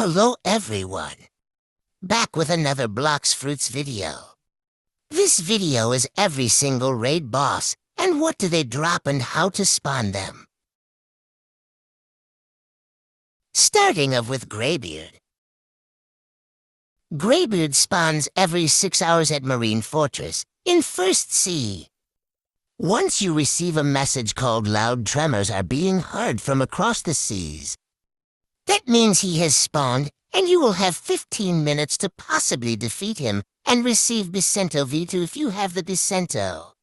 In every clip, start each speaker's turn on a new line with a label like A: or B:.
A: Hello everyone, back with another Bloxfruits video. This video is every single raid boss, and what do they drop and how to spawn them. Starting off with Greybeard. Greybeard spawns every 6 hours at Marine Fortress, in First Sea. Once you receive a message called loud tremors are being heard from across the seas. That means he has spawned, and you will have 15 minutes to possibly defeat him and receive Bicento V2 if you have the Bicento.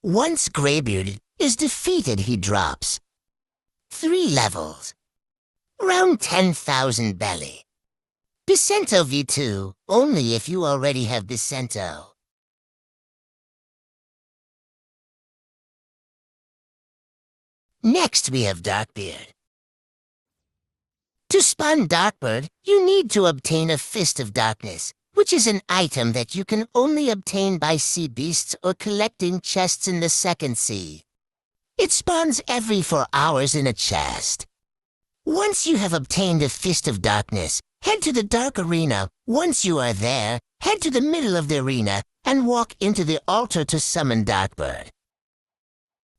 A: Once Greybeard is defeated, he drops 3 levels, around 10,000 belly. Bicento V2, only if you already have Bicento. Next we have Darkbeard. To spawn Darkbeard, you need to obtain a Fist of Darkness, which is an item that you can only obtain by sea beasts or collecting chests in the second sea. It spawns every 4 hours in a chest. Once you have obtained a Fist of Darkness, head to the Dark Arena. Once you are there, head to the middle of the arena and walk into the altar to summon Darkbeard.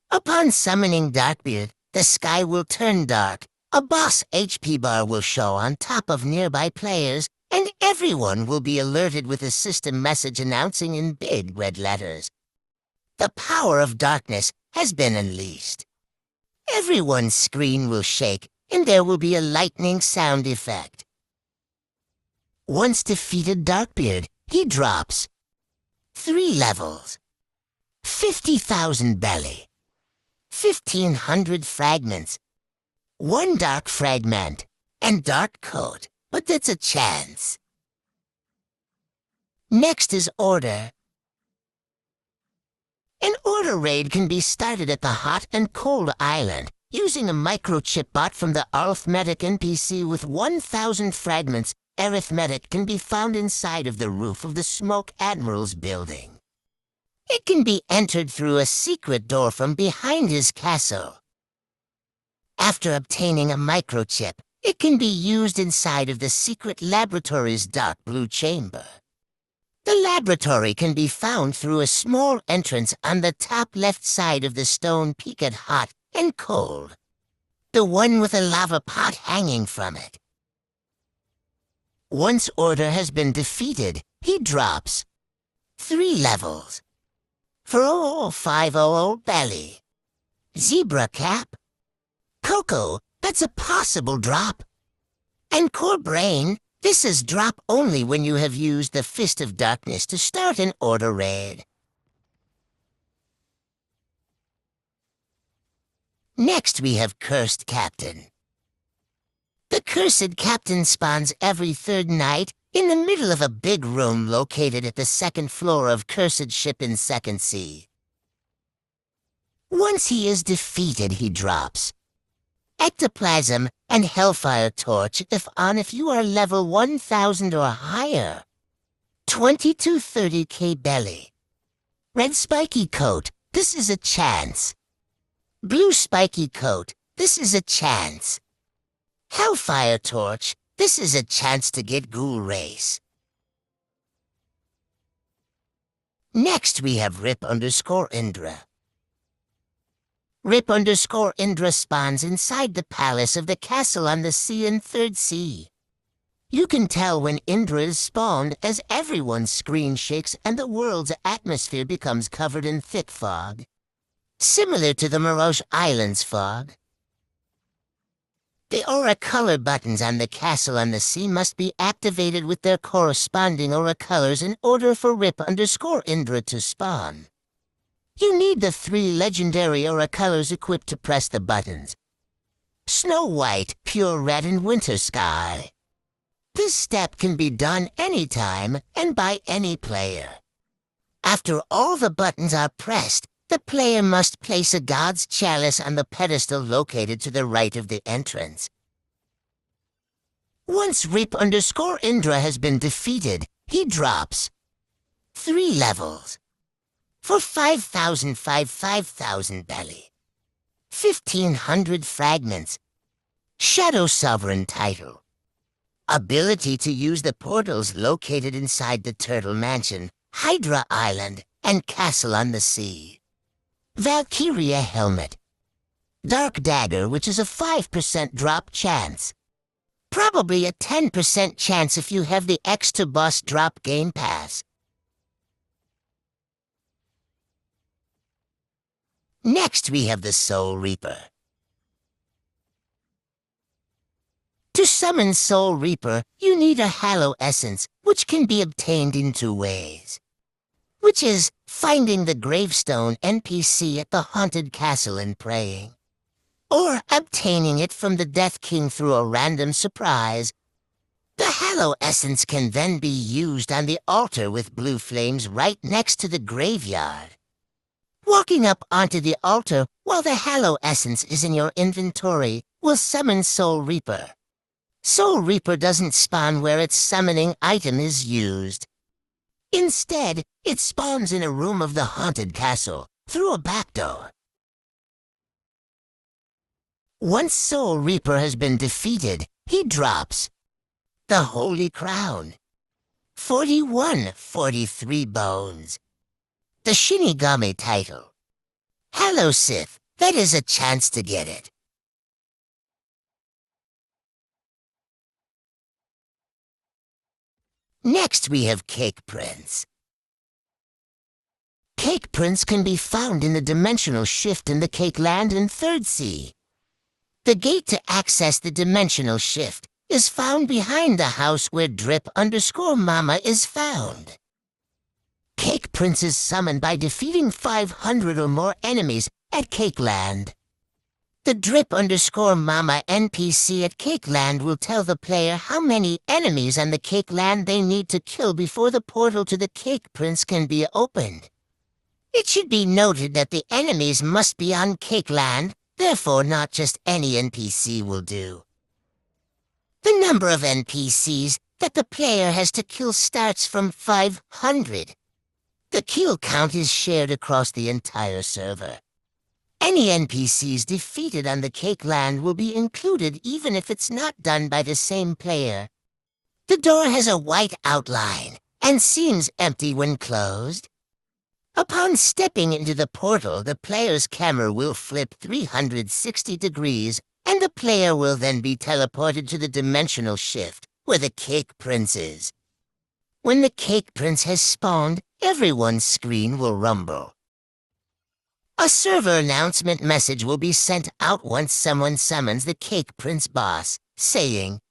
A: Upon summoning Darkbeard, the sky will turn dark. A boss HP bar will show on top of nearby players, and everyone will be alerted with a system message announcing in big red letters, "The power of darkness has been unleashed." Everyone's screen will shake, and there will be a lightning sound effect. Once defeated Darkbeard, he drops 3 levels, 50,000 belly, 1,500 fragments, 1 dark fragment, and dark coat, but that's a chance. Next is Order. An Order raid can be started at the Hot and Cold Island, using a microchip bot from the Arithmetic NPC with 1,000 fragments. Arithmetic can be found inside of the roof of the Smoke Admiral's building. It can be entered through a secret door from behind his castle. After obtaining a microchip, it can be used inside of the secret laboratory's dark blue chamber. The laboratory can be found through a small entrance on the top left side of the stone peak at Hot and Cold, the one with a lava pot hanging from it. Once Order has been defeated, he drops 3 levels, 4,500 belly, zebra cap, Coco, that's a possible drop. And Core Brain, this is drop only when you have used the Fist of Darkness to start an Order raid. Next we have Cursed Captain. The Cursed Captain spawns every 3rd night in the middle of a big room located at the 2nd floor of Cursed Ship in Second Sea. Once he is defeated, he drops Ectoplasm and Hellfire Torch if you are level 1,000 or higher. 2230k belly. Red Spiky Coat, this is a chance. Blue Spiky Coat, this is a chance. Hellfire Torch, this is a chance to get Ghoul Race. Next we have Rip_Indra. Rip_Indra spawns inside the palace of the castle on the sea in Third Sea. You can tell when Indra is spawned as everyone's screen shakes and the world's atmosphere becomes covered in thick fog, similar to the Mirage Islands fog. The aura color buttons on the castle on the sea must be activated with their corresponding aura colors in order for Rip_Indra to spawn. You need the 3 legendary aura colors equipped to press the buttons: Snow White, Pure Red, and Winter Sky. This step can be done anytime and by any player. After all the buttons are pressed, the player must place a god's chalice on the pedestal located to the right of the entrance. Once Rip_Indra has been defeated, he drops 3 levels, for 5,000 belly, 1,500 fragments, Shadow Sovereign title. Ability to use the portals located inside the Turtle Mansion, Hydra Island, and Castle on the Sea. Valkyria Helmet. Dark Dagger, which is a 5% drop chance. Probably a 10% chance if you have the Extra Boss Drop Game Pass. Next we have the Soul Reaper. To summon Soul Reaper, you need a Hallow Essence, which can be obtained in 2 ways. Which is finding the gravestone NPC at the Haunted Castle and praying. Or obtaining it from the Death King through a random surprise. The Hallow Essence can then be used on the altar with blue flames right next to the graveyard. Walking up onto the altar while the Hallow Essence is in your inventory will summon Soul Reaper. Soul Reaper doesn't spawn where its summoning item is used. Instead, it spawns in a room of the Haunted Castle, through a back door. Once Soul Reaper has been defeated, he drops the Holy Crown. 43 bones. The Shinigami title. Hello, Sith. That is a chance to get it. Next we have Cake Prince. Cake Prince can be found in the Dimensional Shift in the Cake Land in 3rd Sea. The gate to access the Dimensional Shift is found behind the house where Drip_Mama is found. Cake Prince is summoned by defeating 500 or more enemies at Cake Land. The Drip_Mama NPC at Cake Land will tell the player how many enemies on the Cake Land they need to kill before the portal to the Cake Prince can be opened. It should be noted that the enemies must be on Cake Land, therefore not just any NPC will do. The number of NPCs that the player has to kill starts from 500. The kill count is shared across the entire server. Any NPCs defeated on the Cake Land will be included even if it's not done by the same player. The door has a white outline and seems empty when closed. Upon stepping into the portal, the player's camera will flip 360 degrees and the player will then be teleported to the Dimensional Shift, where the Cake Prince is. When the Cake Prince has spawned, everyone's screen will rumble. A server announcement message will be sent out once someone summons the Cake Prince boss, saying,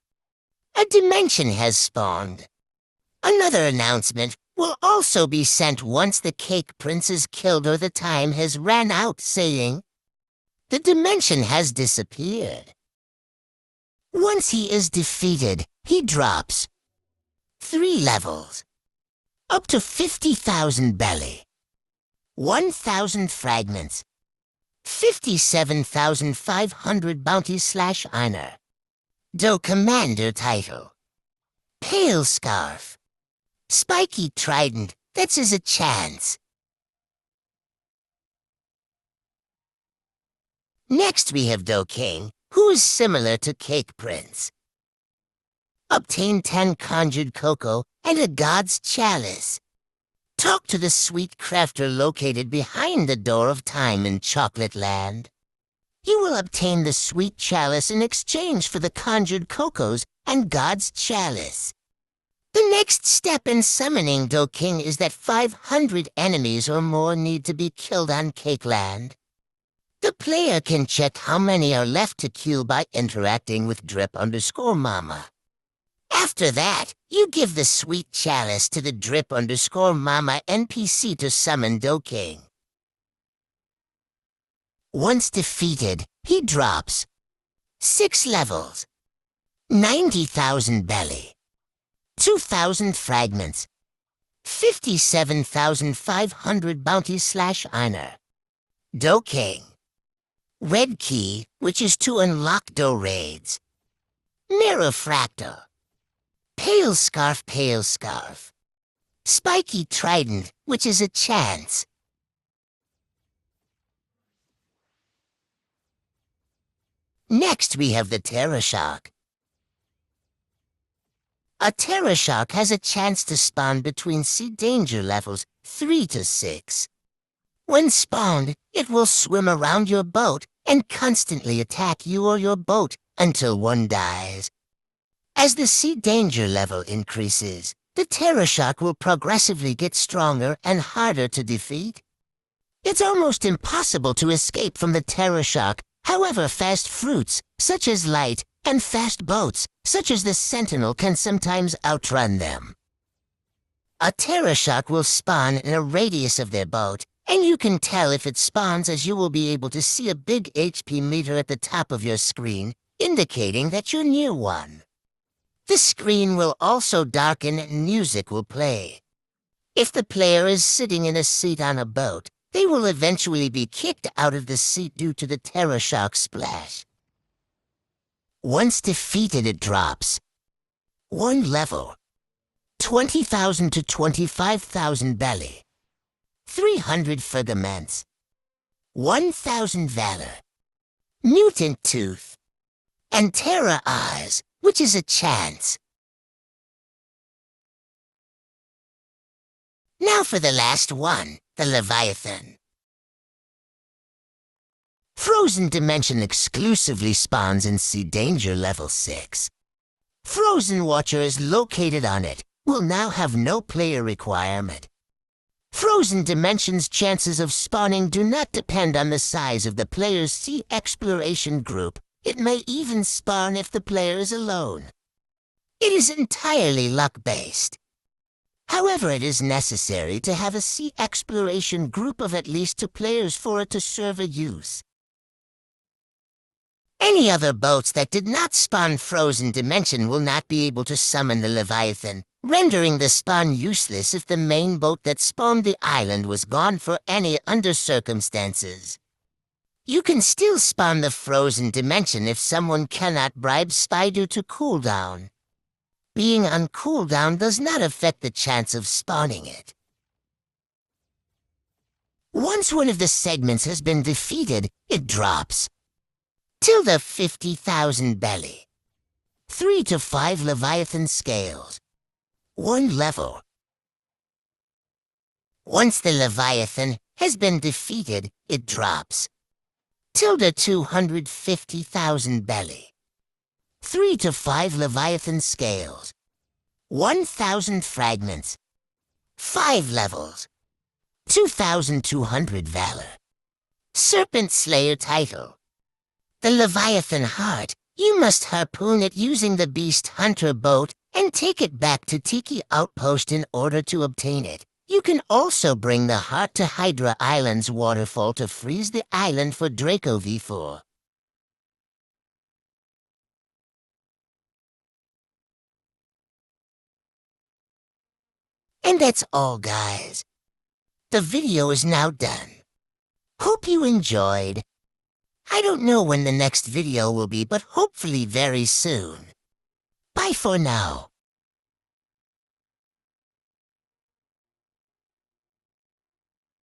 A: "A dimension has spawned." Another announcement will also be sent once the Cake Prince is killed or the time has ran out, saying, "The dimension has disappeared." Once he is defeated, he drops 3 levels, up to 50,000 belly, 1,000 fragments, 57,500 bounty/honor. Do Commander title. Pale Scarf. Spiky Trident, that is a chance. Next we have Do King, who is similar to Cake Prince. Obtain 10 conjured cocoa and a God's Chalice. Talk to the sweet crafter located behind the Door of Time in Chocolate Land. You will obtain the sweet chalice in exchange for the conjured cocos and God's Chalice. The next step in summoning Do King is that 500 enemies or more need to be killed on Cake Land. The player can check how many are left to kill by interacting with Drip_Mama. After that, you give the sweet chalice to the Drip_Mama NPC to summon Do King. Once defeated, he drops 6 levels, 90,000 belly, 2,000 fragments, 57,500 bounty/honor. Do King. Red Key, which is to unlock Do Raids. Mirror Fractal. Pale Scarf, Pale Scarf. Spiky Trident, which is a chance. Next, we have the Terror Shark. A Terror Shark has a chance to spawn between sea danger levels 3 to 6. When spawned, it will swim around your boat and constantly attack you or your boat until one dies. As the sea danger level increases, the Terror Shark will progressively get stronger and harder to defeat. It's almost impossible to escape from the Terror Shark. However, fast fruits, such as light, and fast boats, such as the Sentinel, can sometimes outrun them. A Terror Shark will spawn in a radius of their boat, and you can tell if it spawns as you will be able to see a big HP meter at the top of your screen, indicating that you're near one. The screen will also darken and music will play. If the player is sitting in a seat on a boat, they will eventually be kicked out of the seat due to the Terror Shark splash. Once defeated, it drops 1 level, 20,000 to 25,000 belly, 300 fragments, 1,000 valor, mutant tooth, and Terror eyes, which is a chance. Now for the last one, the Leviathan. Frozen Dimension exclusively spawns in Sea Danger Level 6. Frozen Watcher is located on it, will now have no player requirement. Frozen Dimension's chances of spawning do not depend on the size of the player's sea exploration group. It may even spawn if the player is alone. It is entirely luck-based. However, it is necessary to have a sea exploration group of at least 2 players for it to serve a use. Any other boats that did not spawn Frozen Dimension will not be able to summon the Leviathan, rendering the spawn useless if the main boat that spawned the island was gone for any under circumstances. You can still spawn the Frozen Dimension if someone cannot bribe Spy due to cooldown. Being on cooldown does not affect the chance of spawning it. Once one of the segments has been defeated, it drops. Till the 50,000 belly, 3 to 5 Leviathan scales, 1 level. Once the Leviathan has been defeated, it drops. Till the 250,000 belly, 3 to 5 Leviathan scales, 1,000 fragments, 5 levels, 2,200 valor. Serpent Slayer title. The Leviathan heart. You must harpoon it using the Beast Hunter boat and take it back to Tiki Outpost in order to obtain it. You can also bring the heart to Hydra Island's waterfall to freeze the island for Draco V4. And that's all, guys. The video is now done. Hope you enjoyed. I don't know when the next video will be, but hopefully very soon. Bye for now.